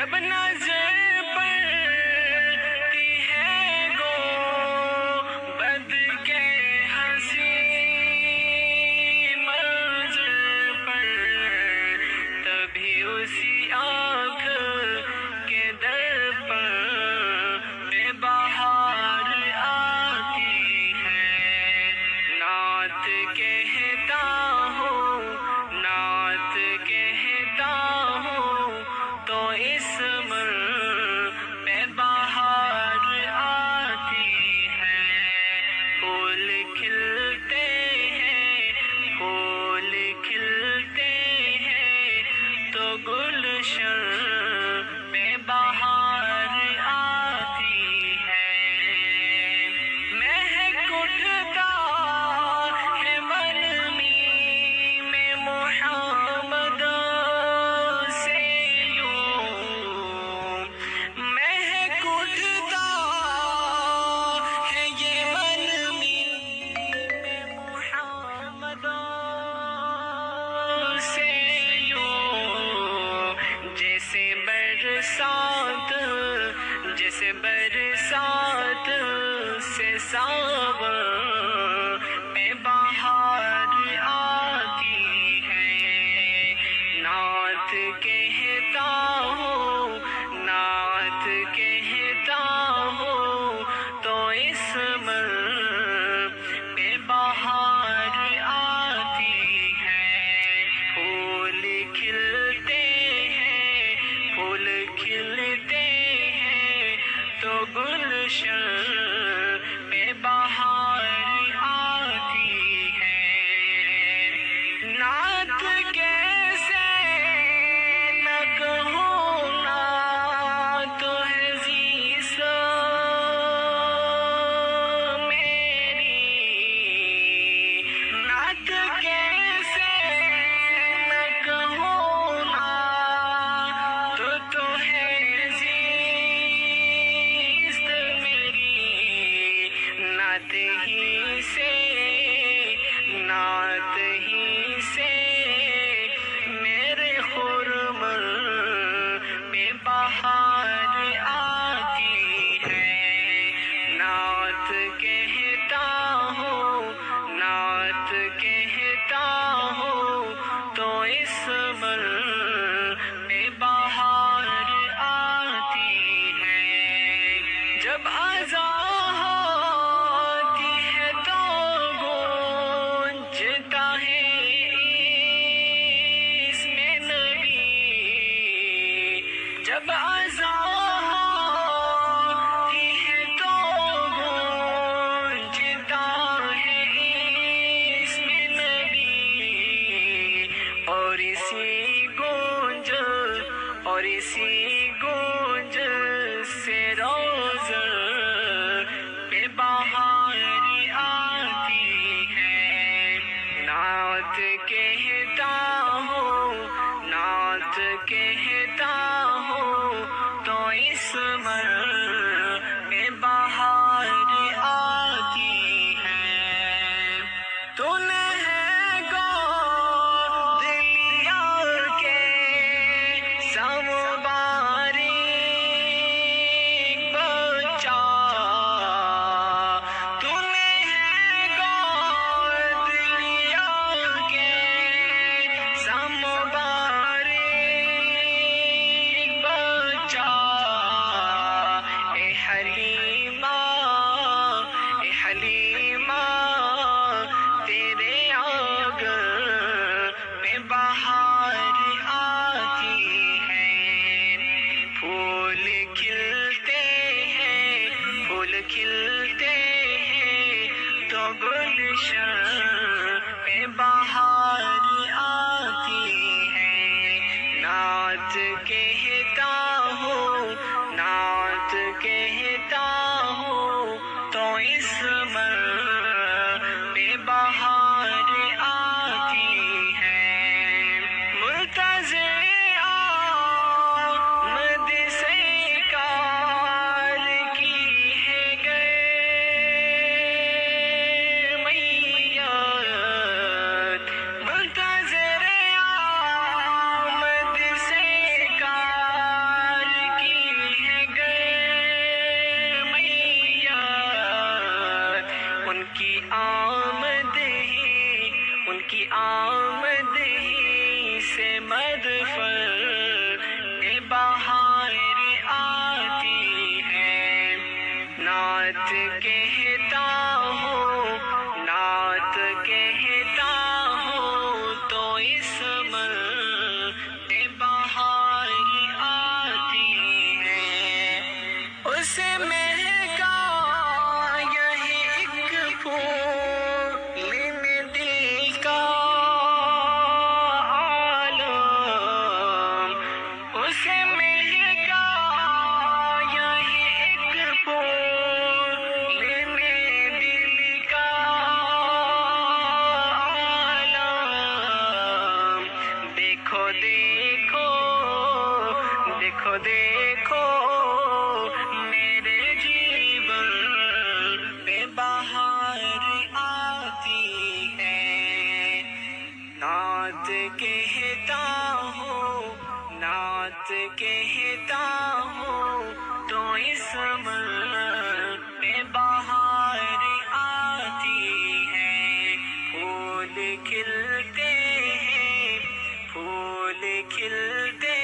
جب نظر پڑتی ہے گنبد کے حسین منظر پر، تبھی اسی آنکھ کے در پر بے بہار آتی ہے۔ نعت کہتا ہوں، نعت کہتا ہوں تو اس من میں بہار آتی ہے۔ پھول کھلتے ہیں، پھول کھلتے ہیں تو گلشن میں بہار آتی ہے۔ مہک اٹھتا ہے من میں محمد سے یوں، مہک اٹھتا ہے یہ من میں محمد سے یوں، جیسے برسات، جیسے برسات سے ساون میں بہار آتی ہے۔ نعت کہتا ہوں، نعت کہتا ہوں تو اس من میں بہار آتی ہے۔ پھول کھلتے ہیں، پھول کھلتے ہیں تو گلشن میں بہار آتی ہے۔ نعت کیسے نہ کہوں، نعت ہے زیست میری، نعت کیسے نہ کہوں، نعت تو ہے زیست میری۔ نعت ہی سے، نعت ہی سے میرے خرم میں بہار آتی ہے۔ نعت کہتا ہوں، نعت کہتا ہوں تو اس من میں بہار آتی ہے۔ جب اذان ہوتی ہے تو گونجتا ہے اسم نبی، جب اذان ہوتی ہے تو گونجتا ہے اسم نبی، اور اسی گونج، اور اسی گونج سے روز پہ بہار آتی ہے۔ نعت کہتا ہوں، نعت کہتا ہوں تو اس من میں بہار آتی ہے۔ تو نے ہے گود لیا کے سمبارک بچہ، تو نے ہے گود لیا کے سمبارک بچہ۔ اے حلیمہ، اے حلیمہ تیرے آنگن میں بہار آتی ہے۔ پھول کھلتے ہیں، پھول کھلتے ہیں تو گلشن میں بہار آتی ہے۔ نعت کہتا ہوں، نعت کہتا ہوں تو اس من میں بہار آتی ہے۔ منتظر آمد سرکار کی ہے گئے میت، منتظر آمد سرکار مدفر بہار آتی ہے، نعت کہتا ہوں، نعت کہتا ہوں تو اس میں بہار آتی ہے، اس مہکا یہی ایک پھول میں دل کا عالم، اس مہکا یہی ایک پھول میں دل کا عالم، دیکھو دیکھو دیکھو دیکھو میرے جیون پہ بہار آتی ہے، نعت کہتا ہوں، نعت کہتا ہوں تو اس پہ بہار آتی ہے، پھول کھلتے ہیں، پھول کھلتے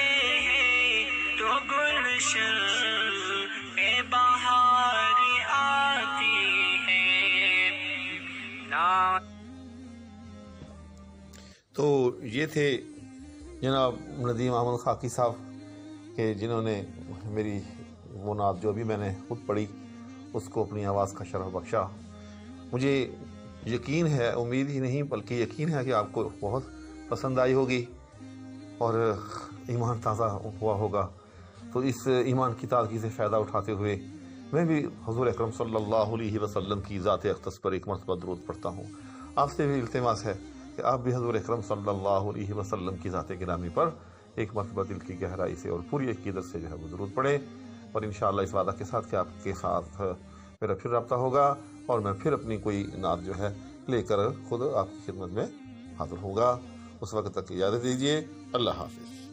ہیں تو گلشن پہ بہار آتی ہے، تو یہ تھے جناب ندیم احمد خاکی صاحب کہ جنہوں نے میری وہ نعت جو بھی میں نے خود پڑھی اس کو اپنی آواز کا شرف بخشا۔ مجھے یقین ہے، امید ہی نہیں بلکہ یقین ہے کہ آپ کو بہت پسند آئی ہوگی اور ایمان تازہ ہوا ہوگا۔ تو اس ایمان کی تازگی سے فائدہ اٹھاتے ہوئے میں بھی حضور اکرم صلی اللہ علیہ وسلم کی ذات اقدس پر ایک مرتبہ درود پڑھتا ہوں۔ آپ سے بھی التماس ہے کہ آپ بھی حضور اکرم صلی اللہ علیہ وسلم کی ذات گرامی پر ایک مرتبہ دل کی گہرائی سے اور پوری عقیدت سے جو ہے وہ درود پڑھیں، اور انشاءاللہ اس وعدہ کے ساتھ کہ آپ کے ساتھ میرا پھر رابطہ ہوگا اور میں پھر اپنی کوئی نعت جو ہے لے کر خود آپ کی خدمت میں حاضر ہوں گا۔ اس وقت تک اجازت دیجیے، اللہ حافظ۔